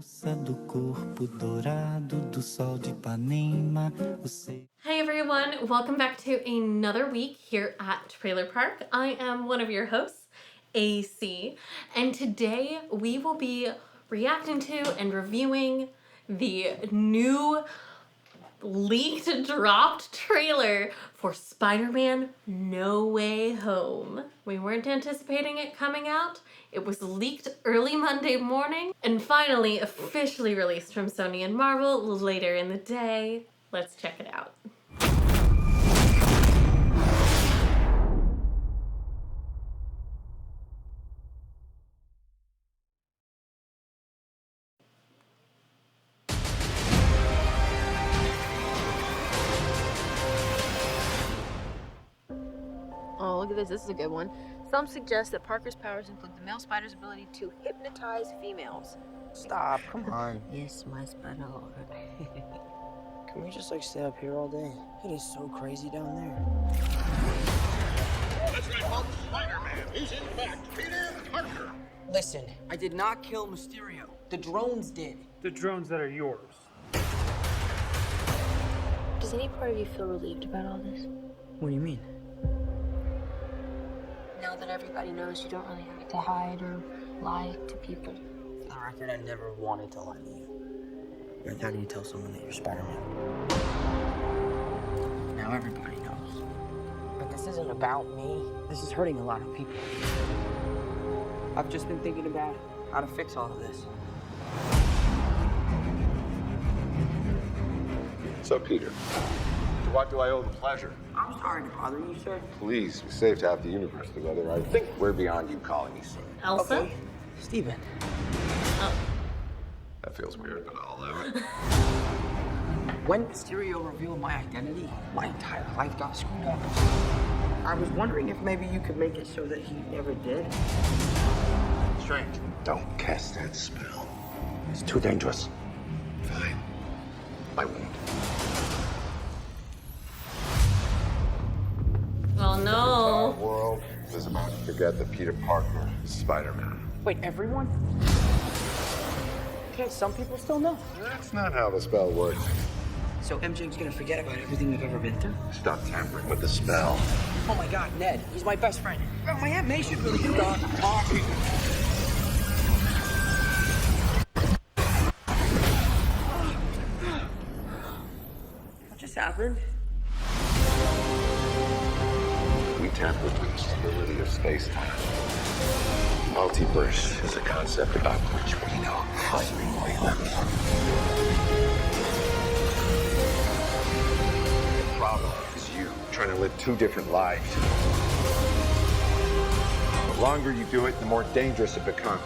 Hey everyone, welcome back to another week here at Trailer Park. I am one of your hosts, AC, and today we will be reacting to and reviewing the new leaked dropped trailer for Spider-Man No Way Home. We weren't anticipating it coming out. It was leaked early Monday morning and finally officially released from Sony and Marvel later in the day. Let's check it out. Oh, look at this. This is a good one. Some suggest that Parker's powers include the male spider's ability to hypnotize females. Stop, come on. Yes, my spider lord. Can we just stay up here all day? It is so crazy down there. That's right, folks. Spider-Man is in fact Peter Parker. Listen, I did not kill Mysterio. The drones did. The drones that are yours. Does any part of you feel relieved about all this? What do you mean? Now that everybody knows you don't really have to hide or lie to people. For the record, I never wanted to lie to you. But how do you tell someone that you're Spider-Man? Now everybody knows. But this isn't about me. This is hurting a lot of people. I've just been thinking about how to fix all of this. So, Peter, to what do I owe the pleasure? I'm sorry to bother you, sir. Please, be safe to have the universe together. I think we're beyond you calling me son. Elsa? Okay, Steven. Oh. That feels weird, but I'll allow it. When Mysterio revealed my identity, my entire life got screwed up. I was wondering if maybe you could make it so that he never did. Strange. Don't cast that spell. It's too dangerous. Fine. I won't. Oh The no. world is about to forget that Peter Parker is Spider-Man. Wait, everyone? Can't some people still know? That's not how the spell works. So MJ's gonna forget about everything we've ever been through? Stop tampering with the spell. Oh my god, Ned, he's my best friend. Oh, my Aunt May should really stop talking. What just happened? We tampered with the stability of space-time. Multiverse is a concept about which we know frighteningly little. The problem is you trying to live two different lives. The longer you do it, the more dangerous it becomes.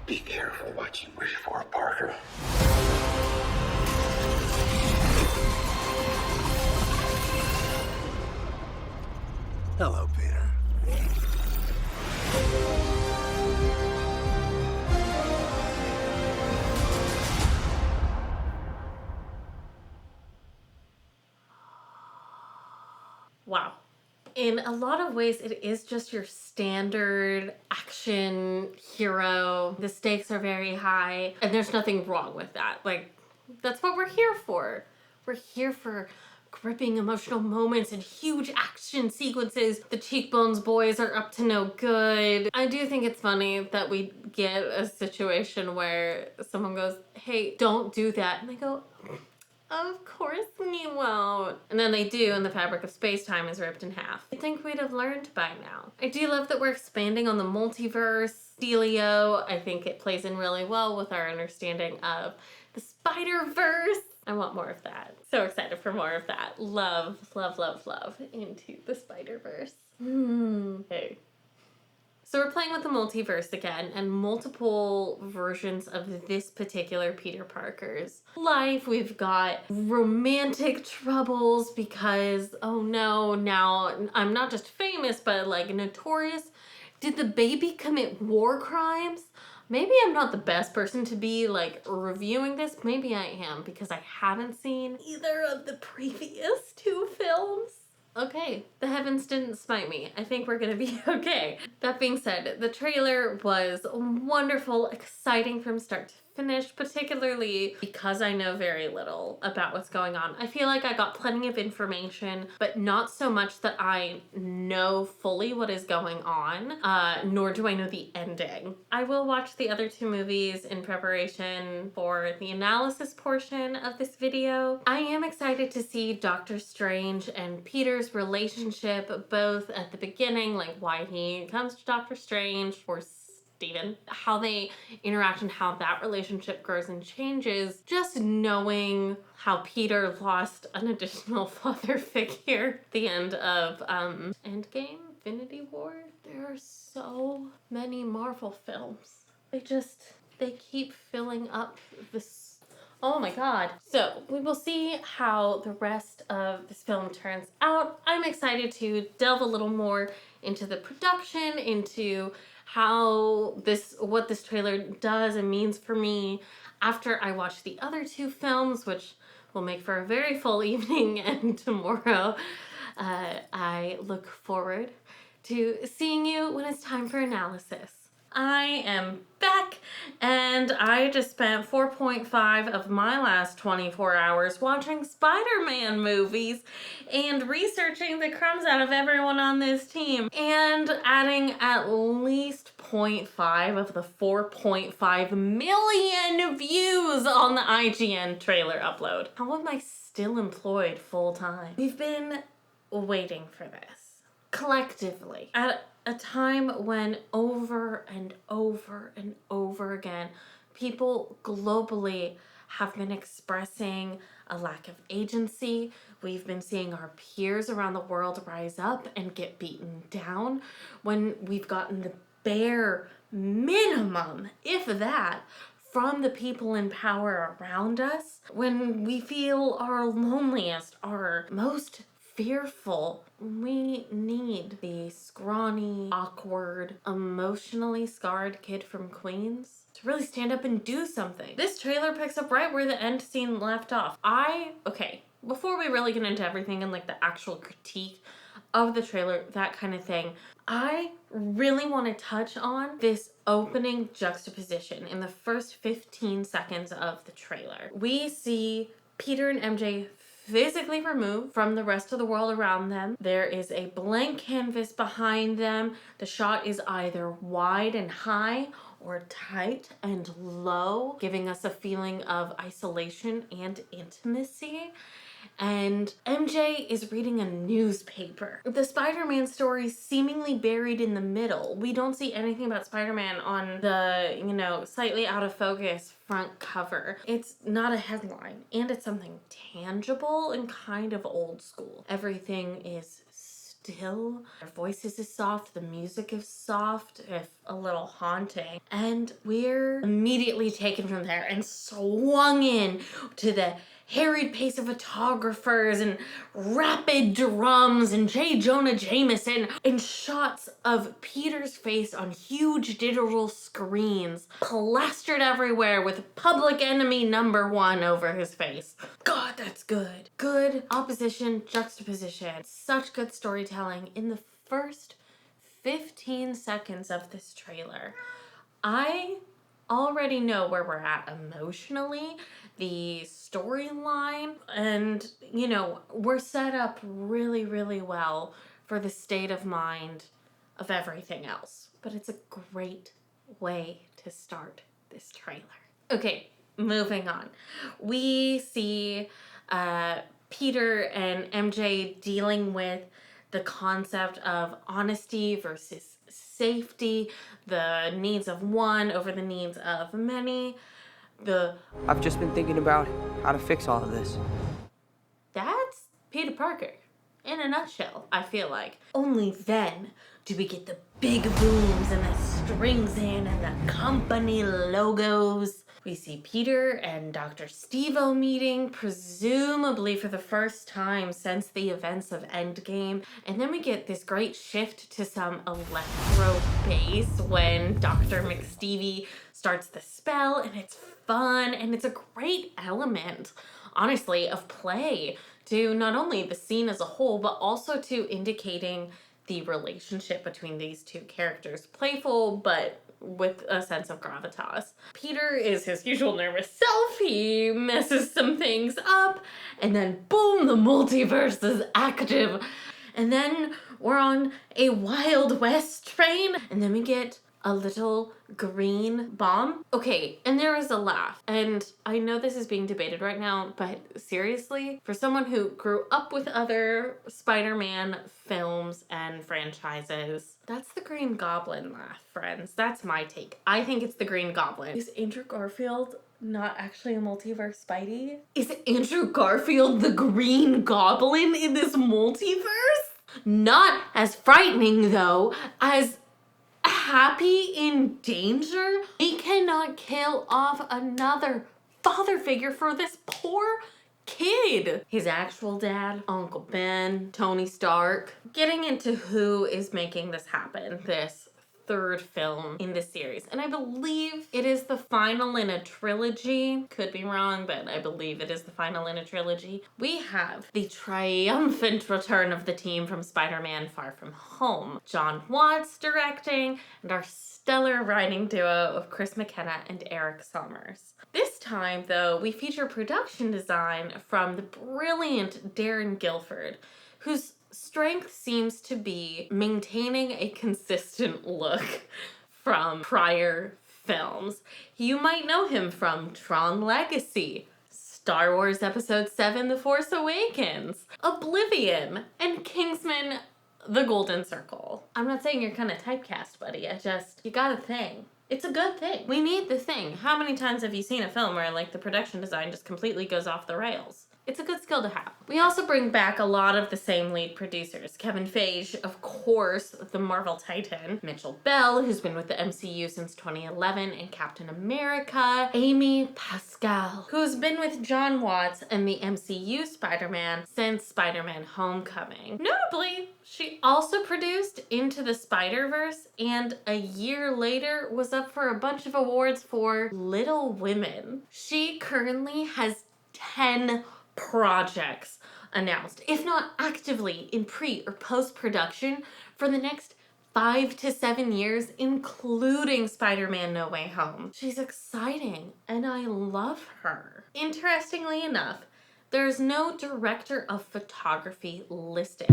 Be careful what you wish for, Parker. Hello, Peter. Wow. In a lot of ways, it is just your standard action hero. The stakes are very high, and there's nothing wrong with that. Like, that's what we're here for. We're here for gripping emotional moments and huge action sequences. The Cheekbones boys are up to no good. I do think it's funny that we get a situation where someone goes, hey, don't do that. And they go, of course we won't. And then they do, and the fabric of space-time is ripped in half. I think we'd have learned by now. I do love that we're expanding on the multiverse. Stelio, I think it plays in really well with our understanding of the Spider-Verse. I want more of that. So excited for more of that. Love, love, love, love into the Spider-Verse. Hey. So we're playing with the multiverse again, and multiple versions of this particular Peter Parker's life. We've got romantic troubles because, oh no, now I'm not just famous, but notorious. Did the baby commit war crimes? Maybe I'm not the best person to be reviewing this. Maybe I am because I haven't seen either of the previous two films. Okay, the heavens didn't smite me. I think we're gonna be okay. That being said, the trailer was wonderful, exciting from start to finish, particularly because I know very little about what's going on. I feel like I got plenty of information, but not so much that I know fully what is going on, nor do I know the ending. I will watch the other two movies in preparation for the analysis portion of this video. I am excited to see Doctor Strange and Peter's relationship, both at the beginning, like why he comes to Doctor Strange, or Stephen, how they interact and how that relationship grows and changes. Just knowing how Peter lost an additional father figure at the end of Endgame, Infinity War. There are so many Marvel films. They keep filling up this. Oh my god. So we will see how the rest of this film turns out. I'm excited to delve a little more into the production, into what this trailer does and means for me after I watch the other two films, which will make for a very full evening. And tomorrow, I look forward to seeing you when it's time for analysis. I am back, and I just spent 4.5 of my last 24 hours watching Spider-Man movies and researching the crumbs out of everyone on this team and adding at least 0.5 of the 4.5 million views on the IGN trailer upload. How am I still employed full time? We've been waiting for this collectively at a time when over and over and over again, people globally have been expressing a lack of agency. We've been seeing our peers around the world rise up and get beaten down when we've gotten the bare minimum, if that, from the people in power around us. When we feel our loneliest, our most fearful, we need the scrawny, awkward, emotionally scarred kid from Queens to really stand up and do something. This trailer picks up right where the end scene left off. Okay, before we really get into everything and like the actual critique of the trailer, that kind of thing, I really want to touch on this opening juxtaposition in the first 15 seconds of the trailer. We see Peter and MJ physically removed from the rest of the world around them. There is a blank canvas behind them. The shot is either wide and high or tight and low, giving us a feeling of isolation and intimacy. And MJ is reading a newspaper. The Spider-Man story is seemingly buried in the middle. We don't see anything about Spider-Man on the, slightly out of focus front cover. It's not a headline, and it's something tangible and kind of old school. Everything is still. Their voices is soft, the music is soft, if a little haunting. And we're immediately taken from there and swung in to the harried pace of photographers and rapid drums and J. Jonah Jameson and shots of Peter's face on huge digital screens plastered everywhere with Public Enemy #1 over his face. God, that's good. Good opposition, juxtaposition. Such good storytelling in the first 15 seconds of this trailer. I already know where we're at emotionally, the storyline, and we're set up really, really well for the state of mind of everything else. But it's a great way to start this trailer. Okay, moving on. We see Peter and MJ dealing with the concept of honesty versus safety, the needs of one over the needs of many. I've just been thinking about how to fix all of this. That's Peter Parker in a nutshell, I feel like. Only then do we get the big booms and the strings in and the company logos. We see Peter and Dr. Steve-O meeting, presumably for the first time since the events of Endgame. And then we get this great shift to some electro bass when Dr. McStevie starts the spell, and it's fun, and it's a great element, honestly, of play to not only the scene as a whole, but also to indicating the relationship between these two characters. Playful, but with a sense of gravitas. Peter is his usual nervous self. He messes some things up, and then boom, the multiverse is active. And then we're on a Wild West train, and then we get a little green bomb. Okay, and there is a laugh. And I know this is being debated right now, but seriously, for someone who grew up with other Spider-Man films and franchises, that's the Green Goblin laugh, friends. That's my take. I think it's the Green Goblin. Is Andrew Garfield not actually a multiverse Spidey? Is Andrew Garfield the Green Goblin in this multiverse? Not as frightening, though, as Happy in danger? We cannot kill off another father figure for this poor kid. His actual dad, Uncle Ben, Tony Stark. Getting into who is making this happen, this third film in this series. And I believe it is the final in a trilogy. Could be wrong, but I believe it is the final in a trilogy. We have the triumphant return of the team from Spider-Man Far From Home. John Watts directing, and our stellar writing duo of Chris McKenna and Eric Sommers. This time, though, we feature production design from the brilliant Darren Guilford, whose strength seems to be maintaining a consistent look from prior films. You might know him from Tron Legacy, Star Wars Episode 7 The Force Awakens, Oblivion, and Kingsman The Golden Circle. I'm not saying you're kind of typecast, buddy. You got a thing. It's a good thing. We need the thing. How many times have you seen a film where, like, the production design just completely goes off the rails? It's a good skill to have. We also bring back a lot of the same lead producers. Kevin Feige, of course, the Marvel Titan. Mitchell Bell, who's been with the MCU since 2011 and Captain America. Amy Pascal, who's been with John Watts and the MCU Spider-Man since Spider-Man Homecoming. Notably, she also produced Into the Spider-Verse, and a year later was up for a bunch of awards for Little Women. She currently has 10 projects announced, if not actively in pre or post-production, for the next 5 to 7 years, including Spider-Man No Way Home. She's exciting, and I love her. Interestingly enough, there's no director of photography listed.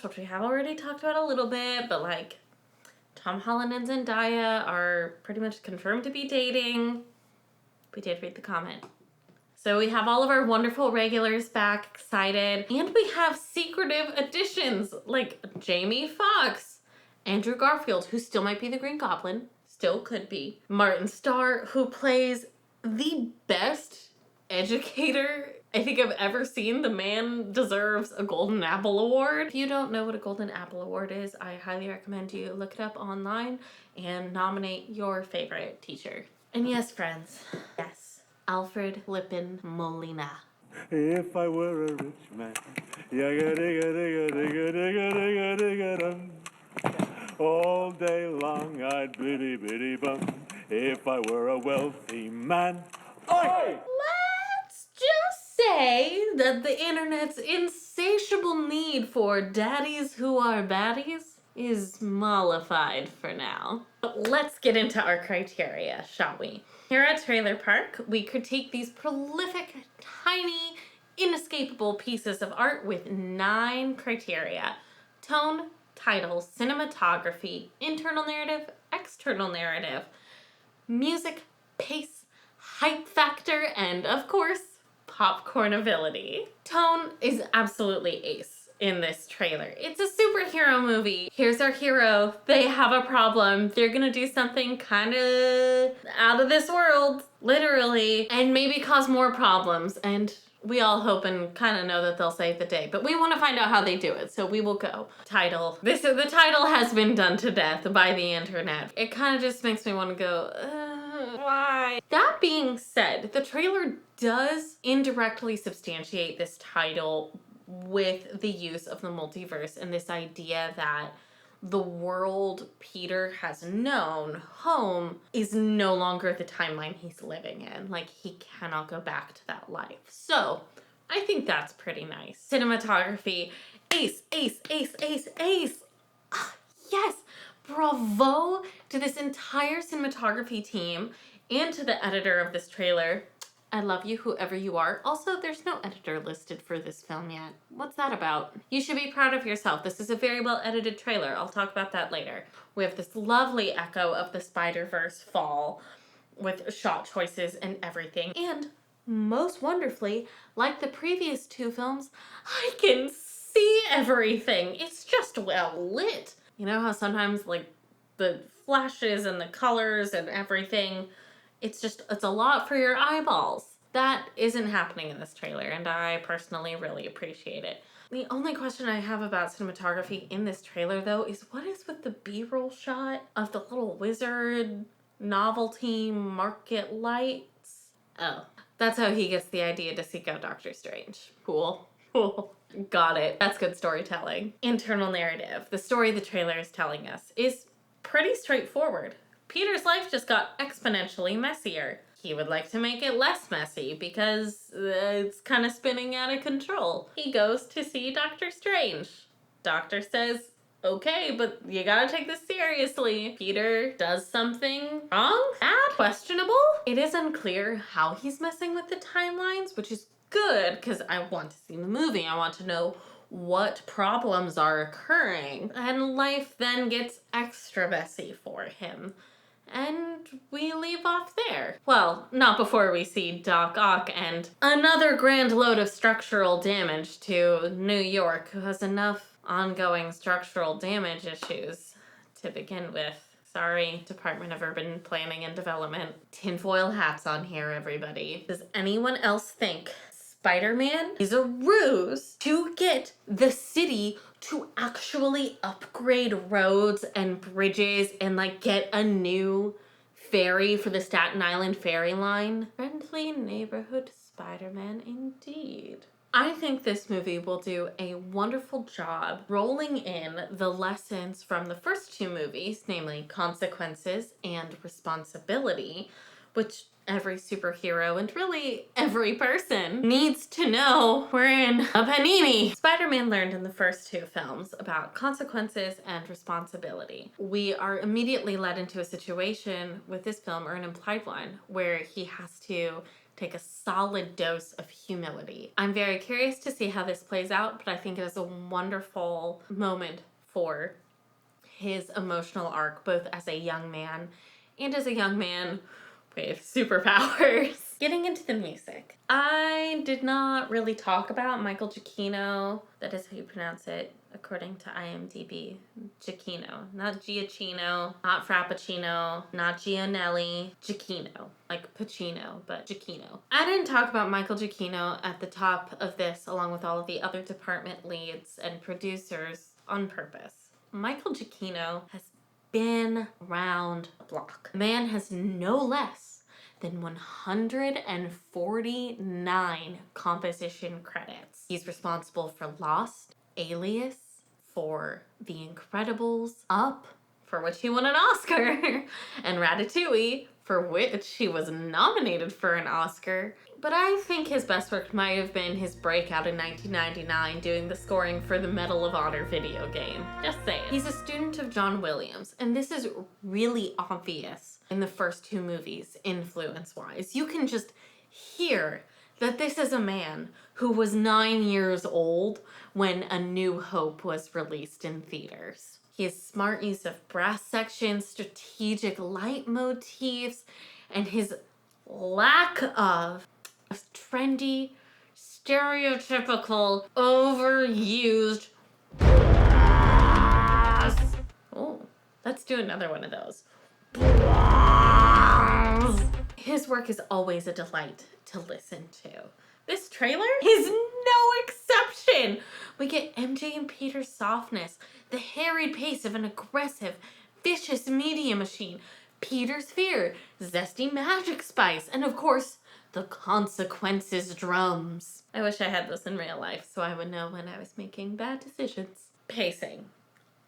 Which we have already talked about a little bit, but like Tom Holland and Zendaya are pretty much confirmed to be dating. We did read the comment. So we have all of our wonderful regulars back, excited, and we have secretive additions like Jamie Foxx, Andrew Garfield, who still might be the Green Goblin, still could be, Martin Starr, who plays the best educator I think I've ever seen. The man deserves a Golden Apple Award. If you don't know what a Golden Apple Award is, I highly recommend you look it up online and nominate your favorite teacher. And yes, friends, yes, Alfred Lippin Molina. If I were a rich man, all day long I'd biddy biddy bum. If I were a wealthy man, oi! Let's just say that the internet's insatiable need for daddies who are baddies is mollified for now. But let's get into our criteria, shall we? Here at Trailer Park, we critique these prolific, tiny, inescapable pieces of art with 9 criteria: tone, title, cinematography, internal narrative, external narrative, music, pace, hype factor, and of course, popcornability. Tone is absolutely ace in this trailer. It's a superhero movie. Here's our hero. They have a problem. They're gonna do something kind of out of this world, literally, and maybe cause more problems. And we all hope and kind of know that they'll save the day, but we want to find out how they do it, so we will go. Title. The title has been done to death by the internet. It kind of just makes me want to go, why? That being said, the trailer does indirectly substantiate this title with the use of the multiverse and this idea that the world Peter has known, home, is no longer the timeline he's living in. Like, he cannot go back to that life. So, I think that's pretty nice. Cinematography, ace, ace, ace, ace, ace. Yes, bravo to this entire cinematography team and to the editor of this trailer. I love you, whoever you are. Also, there's no editor listed for this film yet. What's that about? You should be proud of yourself. This is a very well edited trailer. I'll talk about that later. We have this lovely echo of the Spider-Verse fall with shot choices and everything. And most wonderfully, like the previous two films, I can see everything. It's just well lit. You know how sometimes like the flashes and the colors and everything, it's a lot for your eyeballs. That isn't happening in this trailer, and I personally really appreciate it. The only question I have about cinematography in this trailer, though, is what is with the B-roll shot of the little wizard novelty market lights? Oh, that's how he gets the idea to seek out Doctor Strange. Cool. Cool. Got it. That's good storytelling. Internal narrative. The story the trailer is telling us is pretty straightforward. Peter's life just got exponentially messier. He would like to make it less messy because it's kind of spinning out of control. He goes to see Doctor Strange. Doctor says, okay, but you gotta take this seriously. Peter does something wrong? Bad? Questionable? It is unclear how he's messing with the timelines, which is good because I want to see the movie. I want to know what problems are occurring. And life then gets extra messy for him. And we leave off there. Well, not before we see Doc Ock and another grand load of structural damage to New York, who has enough ongoing structural damage issues to begin with. Sorry, Department of Urban Planning and Development. Tinfoil hats on here, everybody. Does anyone else think Spider-Man is a ruse to get the city to actually upgrade roads and bridges and like get a new ferry for the Staten Island ferry line? Friendly neighborhood Spider-Man indeed. I think this movie will do a wonderful job rolling in the lessons from the first two movies, namely consequences and responsibility, which every superhero and really every person needs to know. We're in a panini. Spider-Man learned in the first two films about consequences and responsibility. We are immediately led into a situation with this film, or an implied one, where he has to take a solid dose of humility. I'm very curious to see how this plays out, but I think it is a wonderful moment for his emotional arc, both as a young man and as a young man with superpowers. Getting into the music. I did not really talk about Michael Giacchino. That is how you pronounce it, according to IMDb. Giacchino. Not Giacchino, not Frappuccino, not Gianelli. Giacchino. Like Pacino, but Giacchino. I didn't talk about Michael Giacchino at the top of this, along with all of the other department leads and producers, on purpose. Michael Giacchino has been around the block. The man has no less than 149 composition credits. He's responsible for Lost, Alias, for The Incredibles, Up, for which he won an Oscar, and Ratatouille, for which he was nominated for an Oscar. But I think his best work might have been his breakout in 1999 doing the scoring for the Medal of Honor video game. Just saying. He's a student of John Williams, and this is really obvious in the first two movies, influence-wise. You can just hear that this is a man who was 9 years old when A New Hope was released in theaters. His smart use of brass sections, strategic leitmotifs, and his lack of trendy, stereotypical, overused. Oh, let's do another one of those. His work is always a delight to listen to. This trailer is no exception. We get MJ and Peter's softness, the harried pace of an aggressive, vicious media machine, Peter's fear, zesty magic spice, and of course, the consequences drums. I wish I had this in real life so I would know when I was making bad decisions. Pacing.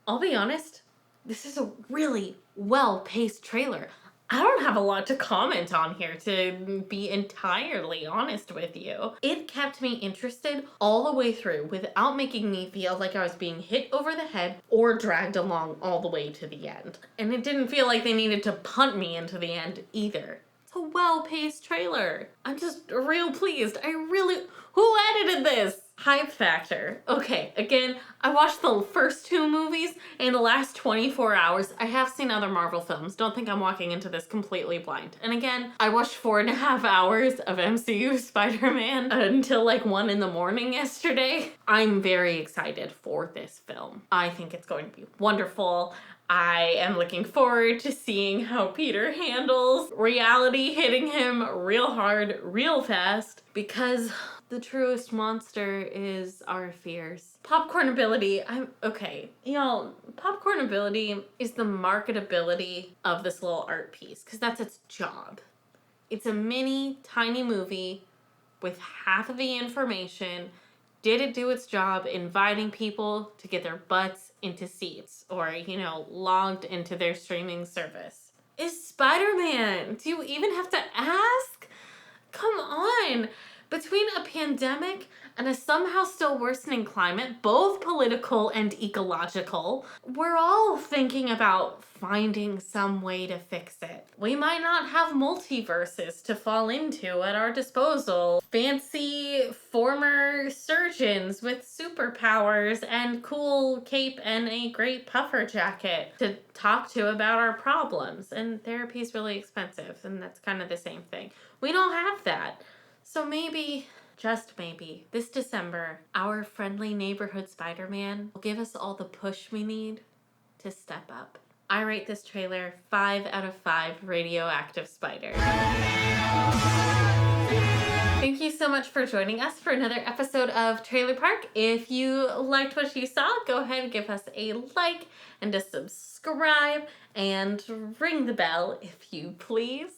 I'll be honest, this is a really well-paced trailer. I don't have a lot to comment on here, to be entirely honest with you. It kept me interested all the way through without making me feel like I was being hit over the head or dragged along all the way to the end. And it didn't feel like they needed to punt me into the end either. It's a well-paced trailer. I'm just real pleased. Who edited this? Hype factor. Okay, again, I watched the first 2 movies in the last 24 hours. I have seen other Marvel films. Don't think I'm walking into this completely blind. And again, I watched 4.5 hours of MCU Spider-Man until like 1 in the morning yesterday. I'm very excited for this film. I think it's going to be wonderful. I am looking forward to seeing how Peter handles reality hitting him real hard, real fast, because the truest monster is our fears. Popcornability, y'all, popcornability is the marketability of this little art piece, because that's its job. It's a mini, tiny movie with half of the information. Did it do its job inviting people to get their butts into seats or, logged into their streaming service? Is Spider-Man? Do you even have to ask? Come on. Between a pandemic and a somehow still worsening climate, both political and ecological, we're all thinking about finding some way to fix it. We might not have multiverses to fall into at our disposal. Fancy former surgeons with superpowers and cool cape and a great puffer jacket to talk to about our problems. And therapy's really expensive, and that's kind of the same thing. We don't have that. So maybe, just maybe, this December, our friendly neighborhood Spider-Man will give us all the push we need to step up. I rate this trailer 5 out of 5 radioactive spiders. Thank you so much for joining us for another episode of Trailer Park. If you liked what you saw, go ahead and give us a like and a subscribe and ring the bell if you please.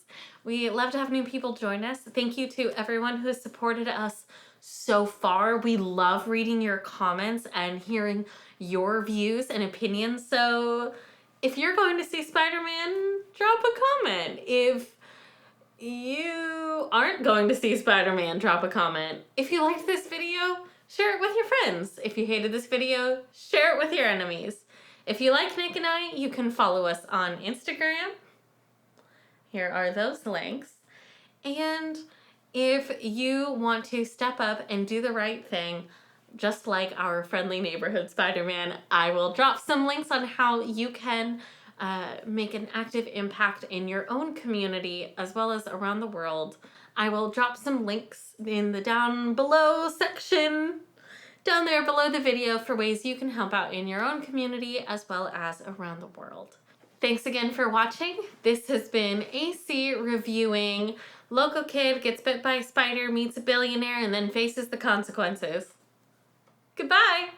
We love to have new people join us. Thank you to everyone who has supported us so far. We love reading your comments and hearing your views and opinions. So if you're going to see Spider-Man, drop a comment. If you aren't going to see Spider-Man, drop a comment. If you liked this video, share it with your friends. If you hated this video, share it with your enemies. If you like Nick and I, you can follow us on Instagram. Here are those links. And if you want to step up and do the right thing, just like our friendly neighborhood Spider-Man, I will drop some links on how you can make an active impact in your own community as well as around the world. I will drop some links in the down below section, down there below the video, for ways you can help out in your own community as well as around the world. Thanks again for watching. This has been AC reviewing Local Kid Gets Bit by a Spider, Meets a Billionaire, and then Faces the Consequences. Goodbye!